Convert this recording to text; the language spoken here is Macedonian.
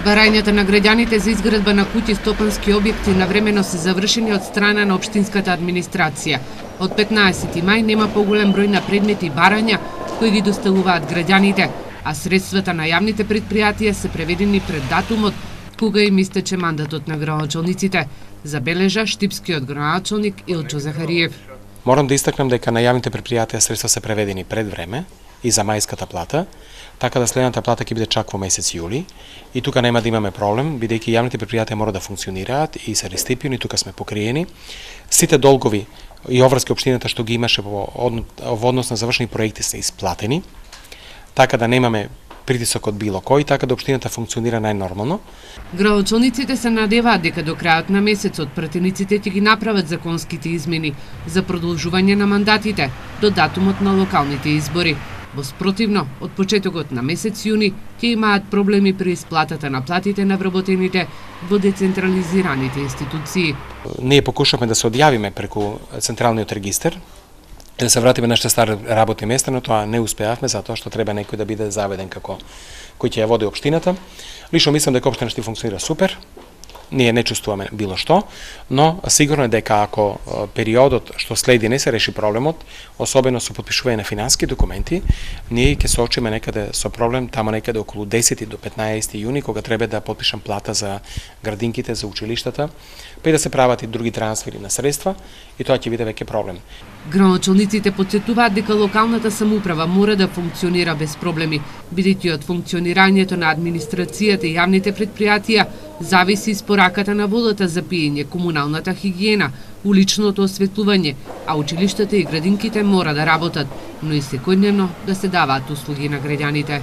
Барањата на граѓаните за изградба на куќи стопански објекти навремено се завршени од страна на општинската администрација. Од 15 мај нема поголем број на предмети и барања кои ги доставуваат граѓаните, а средствата на јавните предпријатија се преведени пред датумот кога им истече мандатот на градоначалниците, забележа штипскиот градоначалник Илчо Захариев. Морам да истакнам дека на јавните предпријатија средства се преведени пред време и за мајската плата, така да следната плата ќе биде чак во месец јули и тука нема да имаме проблем, бидејќи јавните предпријатија мора да функционираат и се рестипирани, тука сме покриени. Сите долгови и обврски општината што ги имаше во однос на завршени проекти се исплатени, така да немаме притисок од било кој, така да општината функционира најнормално. Градоначалниците се надеваат дека до крајот на месецот пратениците ќе ги направат законските измени за продолжување на мандатите до датумот на локалните избори. Во спротивно, од почетокот на месец јуни ќе имаат проблеми при исплатата на платите на вработените во децентрализираните институции. Ние покушавме да се одјавиме преку Централниот регистар, да се вратиме на нашите стари работни места, но тоа не успеавме затоа што треба некој да биде заведен како кој ќе ја води општината. Лично мислам дека општината ќе функционира супер. Ние не чувствуваме било што, но сигурно е дека ако периодот што следи не се реши проблемот, особено со потпишување на финансиски документи, ние ќе се очиме некаде со проблем тамо некаде околу 10 до 15 јуни, кога треба да потпишам плата за градинките, за училиштата, па и да се прават и други трансфери на средства, и тоа ќе биде веќе проблем. Градоначалниците потсетуваат дека локалната самоуправа мора да функционира без проблеми, бидејќи од функционирањето на администрацијата и јавните предпријатија зависи испораката на водата за пиење, комуналната хигиена, уличното осветлување, а училиштата и градинките мора да работат, но и секојдневно да се даваат услуги на граѓаните.